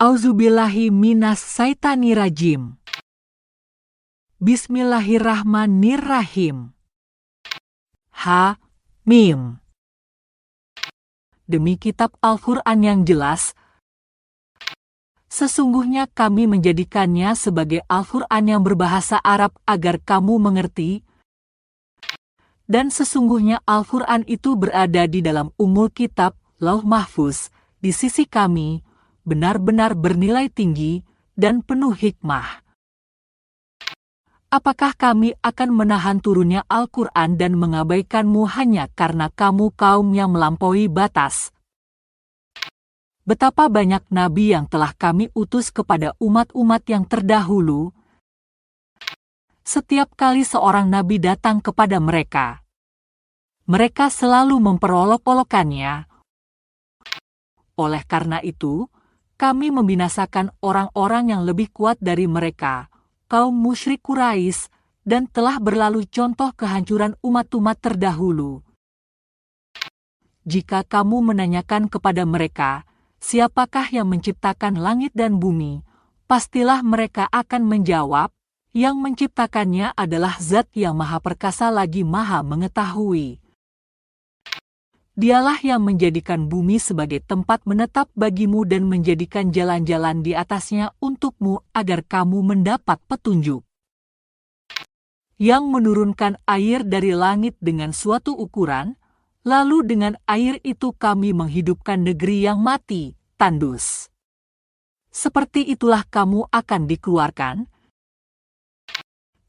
Auzubillahi minas syaitanirrajim. Bismillahirrahmanirrahim. Mim. Demi kitab Al-Quran yang jelas, sesungguhnya kami menjadikannya sebagai Al-Quran yang berbahasa Arab agar kamu mengerti, dan sesungguhnya Al-Quran itu berada di dalam Ummul Kitab, Lauh Mahfuz, di sisi kami, benar-benar bernilai tinggi dan penuh hikmah. Apakah kami akan menahan turunnya Al-Quran dan mengabaikanmu hanya karena kamu kaum yang melampaui batas? Betapa banyak nabi yang telah kami utus kepada umat-umat yang terdahulu. Setiap kali seorang nabi datang kepada mereka, mereka selalu memperolok-olokannya. Oleh karena itu, kami membinasakan orang-orang yang lebih kuat dari mereka, kaum musyrik Quraisy, dan telah berlalu contoh kehancuran umat-umat terdahulu. Jika kamu menanyakan kepada mereka, siapakah yang menciptakan langit dan bumi, pastilah mereka akan menjawab, yang menciptakannya adalah Zat yang Maha Perkasa lagi Maha Mengetahui. Dialah yang menjadikan bumi sebagai tempat menetap bagimu dan menjadikan jalan-jalan di atasnya untukmu agar kamu mendapat petunjuk. Yang menurunkan air dari langit dengan suatu ukuran, lalu dengan air itu kami menghidupkan negeri yang mati, tandus. Seperti itulah kamu akan dikeluarkan.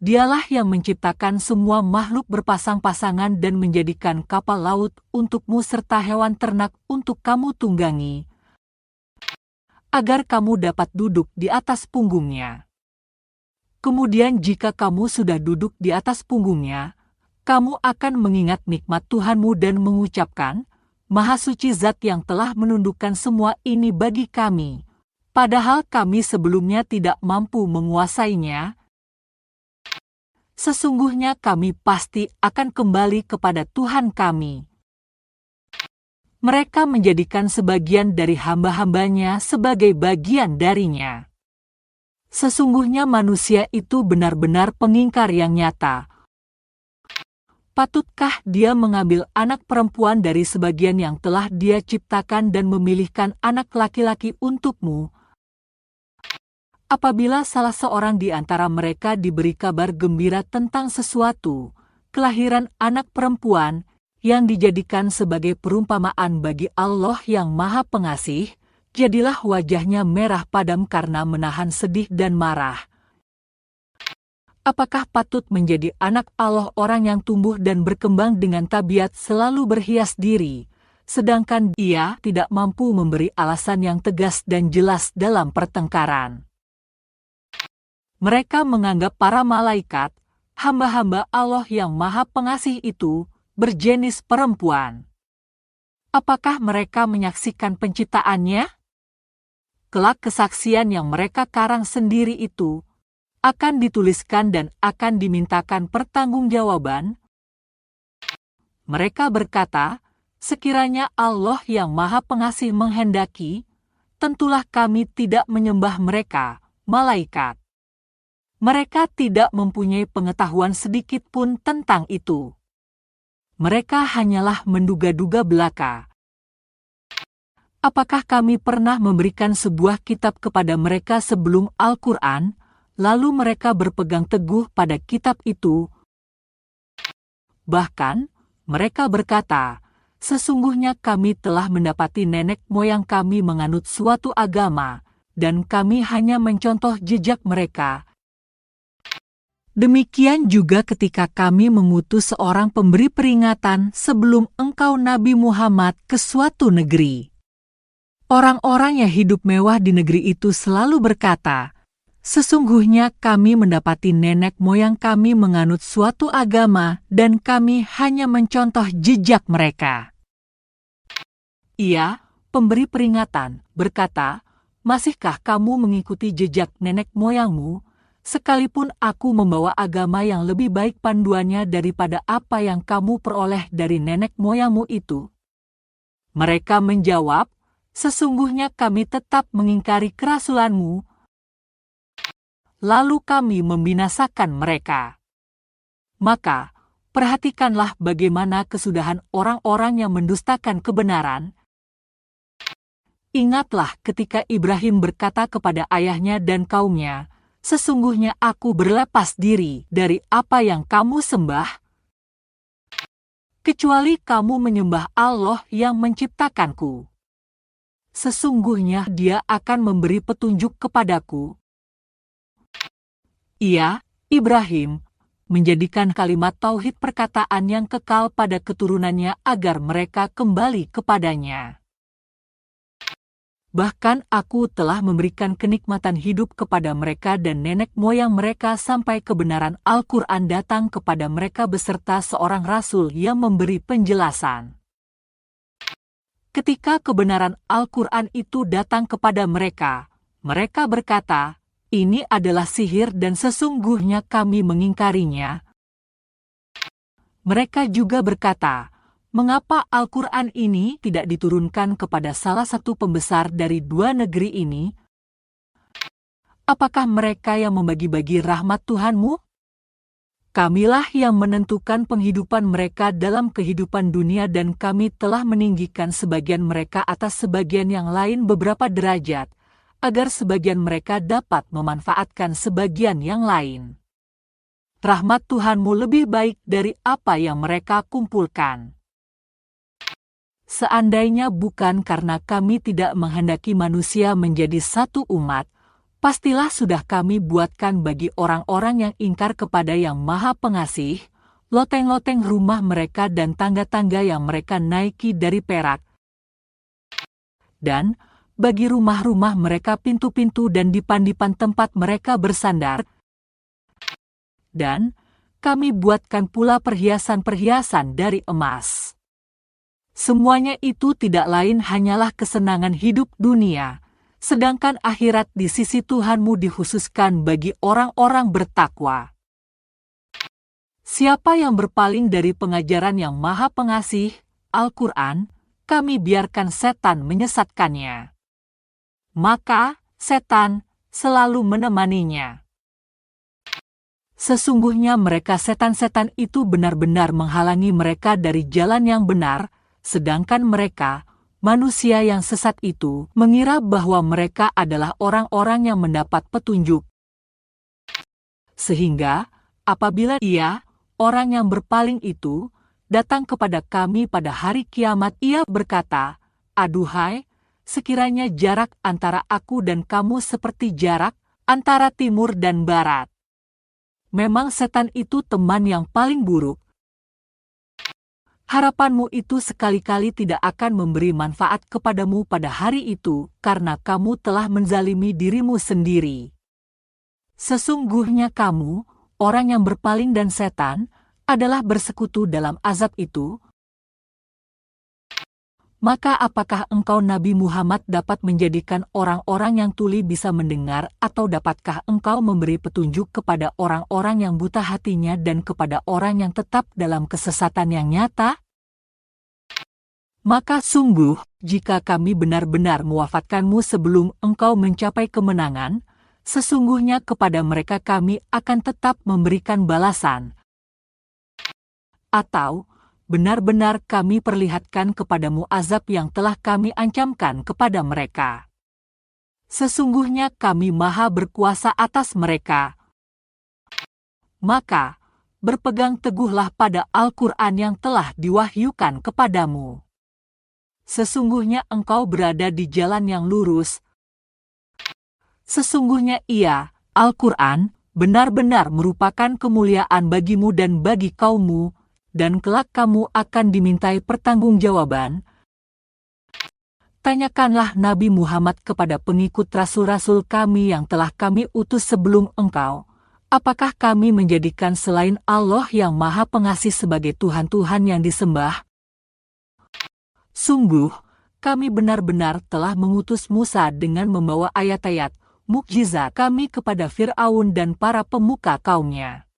Dialah yang menciptakan semua makhluk berpasang-pasangan dan menjadikan kapal laut untukmu serta hewan ternak untuk kamu tunggangi, agar kamu dapat duduk di atas punggungnya. Kemudian jika kamu sudah duduk di atas punggungnya, kamu akan mengingat nikmat Tuhanmu dan mengucapkan, Maha Suci Zat yang telah menundukkan semua ini bagi kami, padahal kami sebelumnya tidak mampu menguasainya. Sesungguhnya kami pasti akan kembali kepada Tuhan kami. Mereka menjadikan sebagian dari hamba-hambanya sebagai bagian darinya. Sesungguhnya manusia itu benar-benar pengingkar yang nyata. Patutkah dia mengambil anak perempuan dari sebagian yang telah dia ciptakan dan memilihkan anak laki-laki untukmu? Apabila salah seorang di antara mereka diberi kabar gembira tentang sesuatu, kelahiran anak perempuan, yang dijadikan sebagai perumpamaan bagi Allah yang Maha Pengasih, jadilah wajahnya merah padam karena menahan sedih dan marah. Apakah patut menjadi anak Allah orang yang tumbuh dan berkembang dengan tabiat selalu berhias diri, sedangkan dia tidak mampu memberi alasan yang tegas dan jelas dalam pertengkaran? Mereka menganggap para malaikat, hamba-hamba Allah yang Maha Pengasih itu, berjenis perempuan. Apakah mereka menyaksikan penciptaannya? Kelak kesaksian yang mereka karang sendiri itu akan dituliskan dan akan dimintakan pertanggungjawaban. Mereka berkata, sekiranya Allah yang Maha Pengasih menghendaki, tentulah kami tidak menyembah mereka, malaikat. Mereka tidak mempunyai pengetahuan sedikit pun tentang itu. Mereka hanyalah menduga-duga belaka. Apakah kami pernah memberikan sebuah kitab kepada mereka sebelum Al-Quran, lalu mereka berpegang teguh pada kitab itu? Bahkan, mereka berkata, sesungguhnya kami telah mendapati nenek moyang kami menganut suatu agama, dan kami hanya mencontoh jejak mereka. Demikian juga ketika kami mengutus seorang pemberi peringatan sebelum engkau Nabi Muhammad ke suatu negeri. Orang-orang yang hidup mewah di negeri itu selalu berkata, sesungguhnya kami mendapati nenek moyang kami menganut suatu agama dan kami hanya mencontoh jejak mereka. Ia, pemberi peringatan, berkata, masihkah kamu mengikuti jejak nenek moyangmu? Sekalipun aku membawa agama yang lebih baik panduannya daripada apa yang kamu peroleh dari nenek moyangmu itu. Mereka menjawab, Sesungguhnya kami tetap mengingkari kerasulanmu, lalu kami membinasakan mereka. Maka, perhatikanlah bagaimana kesudahan orang-orang yang mendustakan kebenaran. Ingatlah ketika Ibrahim berkata kepada ayahnya dan kaumnya, "Sesungguhnya aku berlepas diri dari apa yang kamu sembah, kecuali kamu menyembah Allah yang menciptakanku. Sesungguhnya Dia akan memberi petunjuk kepadaku." Ia, Ibrahim, menjadikan kalimat tauhid perkataan yang kekal pada keturunannya agar mereka kembali kepadanya. Bahkan aku telah memberikan kenikmatan hidup kepada mereka dan nenek moyang mereka sampai kebenaran Al-Quran datang kepada mereka beserta seorang rasul yang memberi penjelasan. Ketika kebenaran Al-Quran itu datang kepada mereka, mereka berkata, "Ini adalah sihir dan sesungguhnya kami mengingkarinya." Mereka juga berkata, "Mengapa Al-Quran ini tidak diturunkan kepada salah satu pembesar dari dua negeri ini? Apakah mereka yang membagi-bagi rahmat Tuhanmu? Kamilah yang menentukan penghidupan mereka dalam kehidupan dunia dan kami telah meninggikan sebagian mereka atas sebagian yang lain beberapa derajat, agar sebagian mereka dapat memanfaatkan sebagian yang lain. Rahmat Tuhanmu lebih baik dari apa yang mereka kumpulkan. Seandainya bukan karena kami tidak menghendaki manusia menjadi satu umat, pastilah sudah kami buatkan bagi orang-orang yang ingkar kepada Yang Maha Pengasih, loteng-loteng rumah mereka dan tangga-tangga yang mereka naiki dari perak, dan bagi rumah-rumah mereka pintu-pintu dan dipan-dipan tempat mereka bersandar, dan kami buatkan pula perhiasan-perhiasan dari emas. Semuanya itu tidak lain hanyalah kesenangan hidup dunia, sedangkan akhirat di sisi Tuhanmu dikhususkan bagi orang-orang bertakwa. Siapa yang berpaling dari pengajaran Yang Maha Pengasih, Al-Quran, kami biarkan setan menyesatkannya. Maka, setan selalu menemaninya. Sesungguhnya mereka setan-setan itu benar-benar menghalangi mereka dari jalan yang benar, sedangkan mereka, manusia yang sesat itu, mengira bahwa mereka adalah orang-orang yang mendapat petunjuk. Sehingga, apabila ia, orang yang berpaling itu, datang kepada kami pada hari kiamat, ia berkata, "Aduhai, sekiranya jarak antara aku dan kamu seperti jarak antara timur dan barat." Memang setan itu teman yang paling buruk. Harapanmu itu sekali-kali tidak akan memberi manfaat kepadamu pada hari itu, karena kamu telah menzalimi dirimu sendiri. Sesungguhnya kamu, orang yang berpaling dan setan, adalah bersekutu dalam azab itu. Maka apakah engkau Nabi Muhammad dapat menjadikan orang-orang yang tuli bisa mendengar, atau dapatkah engkau memberi petunjuk kepada orang-orang yang buta hatinya dan kepada orang yang tetap dalam kesesatan yang nyata? Maka sungguh, jika kami benar-benar mewafatkanmu sebelum engkau mencapai kemenangan, sesungguhnya kepada mereka kami akan tetap memberikan balasan. Atau, benar-benar kami perlihatkan kepadamu azab yang telah kami ancamkan kepada mereka. Sesungguhnya kami maha berkuasa atas mereka. Maka, berpegang teguhlah pada Al-Quran yang telah diwahyukan kepadamu. Sesungguhnya engkau berada di jalan yang lurus. Sesungguhnya ia, Al-Quran, benar-benar merupakan kemuliaan bagimu dan bagi kaummu, dan kelak kamu akan dimintai pertanggungjawaban. Tanyakanlah Nabi Muhammad kepada pengikut rasul-rasul kami yang telah kami utus sebelum engkau, apakah kami menjadikan selain Allah yang Maha Pengasih sebagai Tuhan-Tuhan yang disembah? Sungguh, kami benar-benar telah mengutus Musa dengan membawa ayat-ayat, mukjizat kami kepada Fir'aun dan para pemuka kaumnya.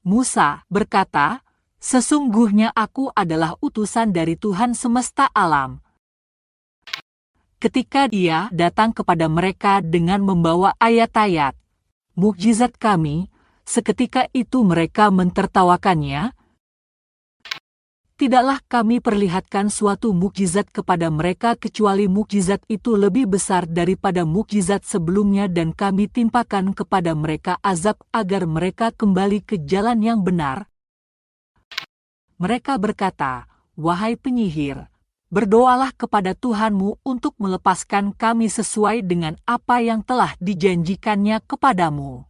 Musa berkata, "Sesungguhnya aku adalah utusan dari Tuhan semesta alam. ketika Dia datang kepada mereka dengan membawa ayat-ayat, mukjizat kami, seketika itu mereka mentertawakannya. Tidaklah kami perlihatkan suatu mukjizat kepada mereka kecuali mukjizat itu lebih besar daripada mukjizat sebelumnya dan kami timpakan kepada mereka azab agar mereka kembali ke jalan yang benar. Mereka berkata, "Wahai penyihir, berdoalah kepada Tuhanmu untuk melepaskan kami sesuai dengan apa yang telah dijanjikannya kepadamu.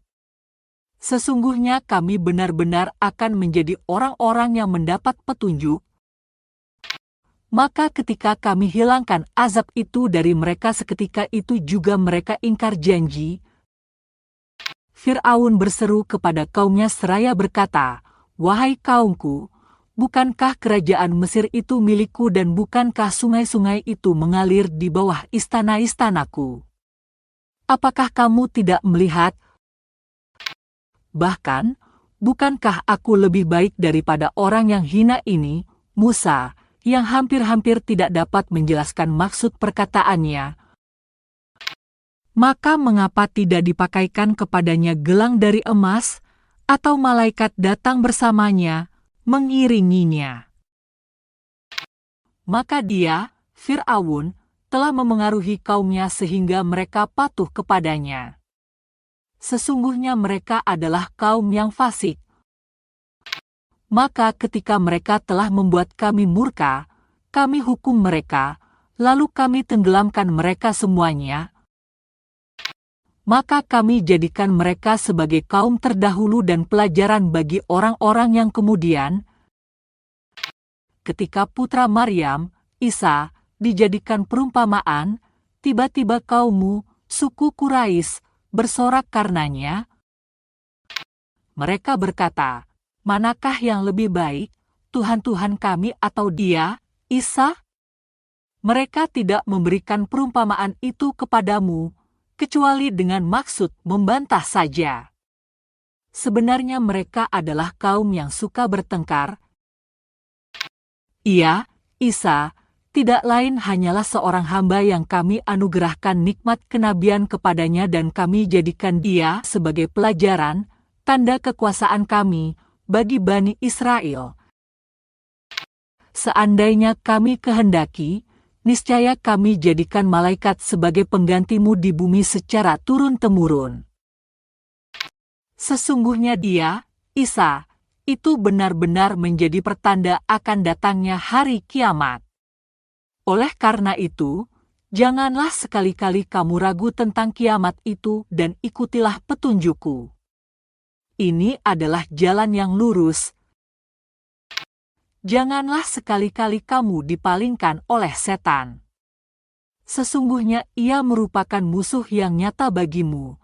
Sesungguhnya kami benar-benar akan menjadi orang-orang yang mendapat petunjuk." Maka ketika kami hilangkan azab itu dari mereka seketika itu juga mereka ingkar janji. Fir'aun berseru kepada kaumnya seraya berkata, "Wahai kaumku, bukankah kerajaan Mesir itu milikku dan bukankah sungai-sungai itu mengalir di bawah istana-istanaku? Apakah kamu tidak melihat? Bahkan, bukankah aku lebih baik daripada orang yang hina ini, Musa, yang hampir-hampir tidak dapat menjelaskan maksud perkataannya? Maka mengapa tidak dipakaikan kepadanya gelang dari emas, atau malaikat datang bersamanya, mengiringinya?" Maka dia, Fir'aun, telah memengaruhi kaumnya sehingga mereka patuh kepadanya. Sesungguhnya mereka adalah kaum yang fasik. Maka ketika mereka telah membuat kami murka, kami hukum mereka, lalu kami tenggelamkan mereka semuanya. Maka kami jadikan mereka sebagai kaum terdahulu dan pelajaran bagi orang-orang yang kemudian. Ketika putra Maryam, Isa, dijadikan perumpamaan, tiba-tiba kaummu, suku Quraisy, bersorak karenanya. Mereka berkata, "Manakah yang lebih baik, Tuhan-Tuhan kami atau dia, Isa?" Mereka tidak memberikan perumpamaan itu kepadamu, kecuali dengan maksud membantah saja. Sebenarnya mereka adalah kaum yang suka bertengkar. Ia, Isa, tidak lain hanyalah seorang hamba yang kami anugerahkan nikmat kenabian kepadanya dan kami jadikan dia sebagai pelajaran, tanda kekuasaan kami, bagi Bani Israel. Seandainya kami kehendaki, niscaya kami jadikan malaikat sebagai penggantimu di bumi secara turun-temurun. Sesungguhnya dia, Isa, itu benar-benar menjadi pertanda akan datangnya hari kiamat. Oleh karena itu, janganlah sekali-kali kamu ragu tentang kiamat itu dan ikutilah petunjukku. Ini adalah jalan yang lurus. Janganlah sekali-kali kamu dipalingkan oleh setan. Sesungguhnya ia merupakan musuh yang nyata bagimu.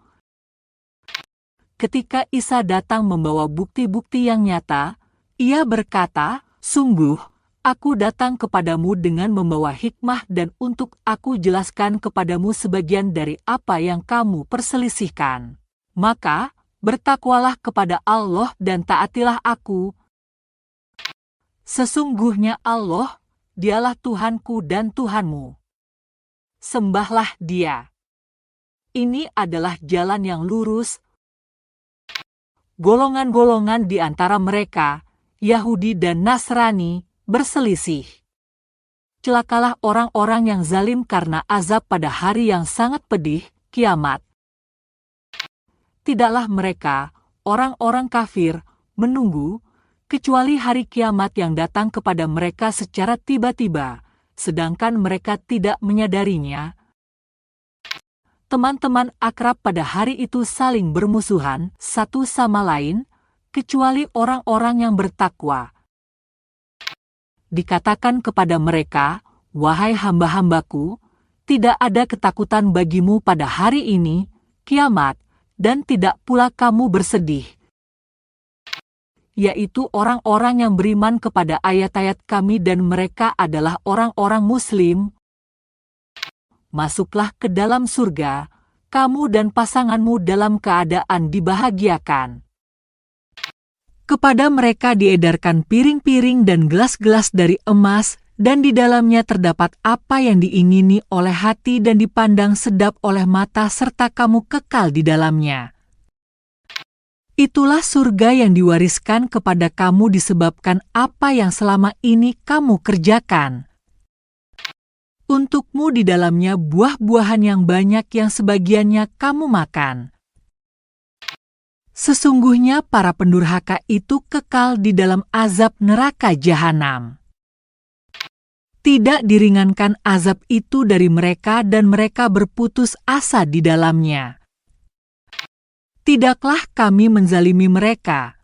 Ketika Isa datang membawa bukti-bukti yang nyata, ia berkata, "Sungguh, aku datang kepadamu dengan membawa hikmah dan untuk aku jelaskan kepadamu sebagian dari apa yang kamu perselisihkan. Maka, bertakwalah kepada Allah dan taatilah aku. Sesungguhnya Allah, dialah Tuhanku dan Tuhanmu. Sembahlah Dia. Ini adalah jalan yang lurus." Golongan-golongan di antara mereka, Yahudi dan Nasrani, berselisih. Celakalah orang-orang yang zalim karena azab pada hari yang sangat pedih, kiamat. Tidaklah mereka, orang-orang kafir, menunggu, kecuali hari kiamat yang datang kepada mereka secara tiba-tiba, sedangkan mereka tidak menyadarinya. Teman-teman akrab pada hari itu saling bermusuhan satu sama lain, kecuali orang-orang yang bertakwa. Dikatakan kepada mereka, "Wahai hamba-hambaku, tidak ada ketakutan bagimu pada hari ini, kiamat, dan tidak pula kamu bersedih." Yaitu orang-orang yang beriman kepada ayat-ayat kami dan mereka adalah orang-orang Muslim. Masuklah ke dalam surga, kamu dan pasanganmu dalam keadaan dibahagiakan. Kepada mereka diedarkan piring-piring dan gelas-gelas dari emas, dan di dalamnya terdapat apa yang diingini oleh hati dan dipandang sedap oleh mata serta kamu kekal di dalamnya. Itulah surga yang diwariskan kepada kamu disebabkan apa yang selama ini kamu kerjakan. Untukmu di dalamnya buah-buahan yang banyak yang sebagiannya kamu makan. Sesungguhnya para pendurhaka itu kekal di dalam azab neraka jahanam. Tidak diringankan azab itu dari mereka dan mereka berputus asa di dalamnya. Tidaklah kami menzalimi mereka,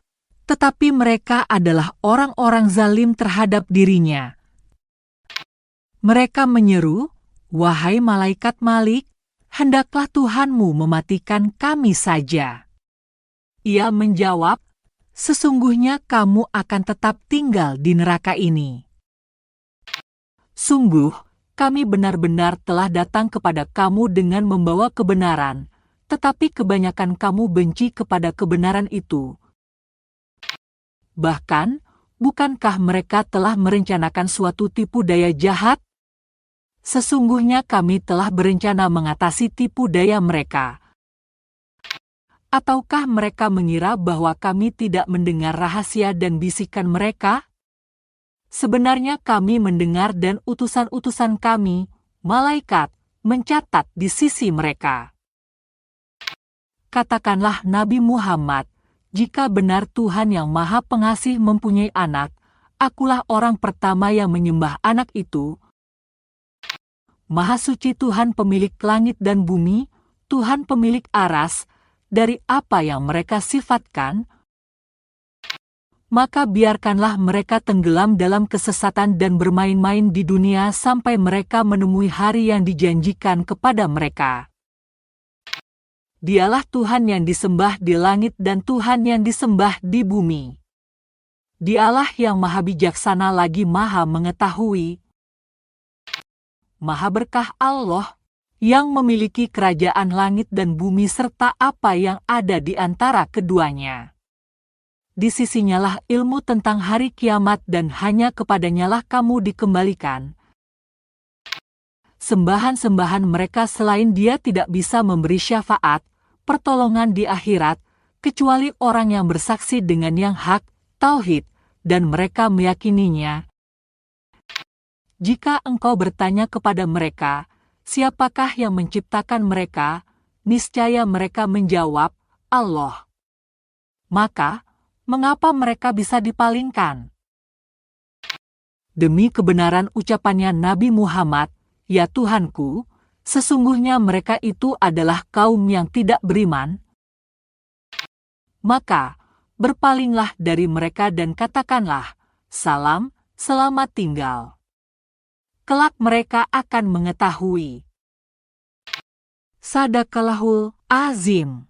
tetapi mereka adalah orang-orang zalim terhadap dirinya. Mereka menyeru, "Wahai malaikat Malik, hendaklah Tuhanmu mematikan kami saja." Ia menjawab, "Sesungguhnya kamu akan tetap tinggal di neraka ini. Sungguh, kami benar-benar telah datang kepada kamu dengan membawa kebenaran, tetapi kebanyakan kamu benci kepada kebenaran itu. Bahkan, bukankah mereka telah merencanakan suatu tipu daya jahat? Sesungguhnya kami telah berencana mengatasi tipu daya mereka. Ataukah mereka mengira bahwa kami tidak mendengar rahasia dan bisikan mereka? Sebenarnya kami mendengar dan utusan-utusan kami, malaikat, mencatat di sisi mereka. Katakanlah Nabi Muhammad, jika benar Tuhan yang Maha Pengasih mempunyai anak, akulah orang pertama yang menyembah anak itu. Maha suci Tuhan pemilik langit dan bumi, Tuhan pemilik aras, dari apa yang mereka sifatkan, maka biarkanlah mereka tenggelam dalam kesesatan dan bermain-main di dunia sampai mereka menemui hari yang dijanjikan kepada mereka. Dialah Tuhan yang disembah di langit dan Tuhan yang disembah di bumi. Dialah yang maha bijaksana lagi maha mengetahui. Maha berkah Allah, yang memiliki kerajaan langit dan bumi serta apa yang ada di antara keduanya. Di sisinyalah ilmu tentang hari kiamat dan hanya kepadanyalah kamu dikembalikan. Sembahan-sembahan mereka selain Dia tidak bisa memberi syafaat, pertolongan di akhirat, kecuali orang yang bersaksi dengan yang hak, tauhid, dan mereka meyakininya. Jika engkau bertanya kepada mereka, siapakah yang menciptakan mereka? Niscaya mereka menjawab, Allah. Maka, mengapa mereka bisa dipalingkan? Demi kebenaran ucapannya Nabi Muhammad, "Ya Tuhanku, sesungguhnya mereka itu adalah kaum yang tidak beriman." Maka, berpalinglah dari mereka dan katakanlah, "Salam, selamat tinggal." Kelak mereka akan mengetahui. Sadaqallahul Azim.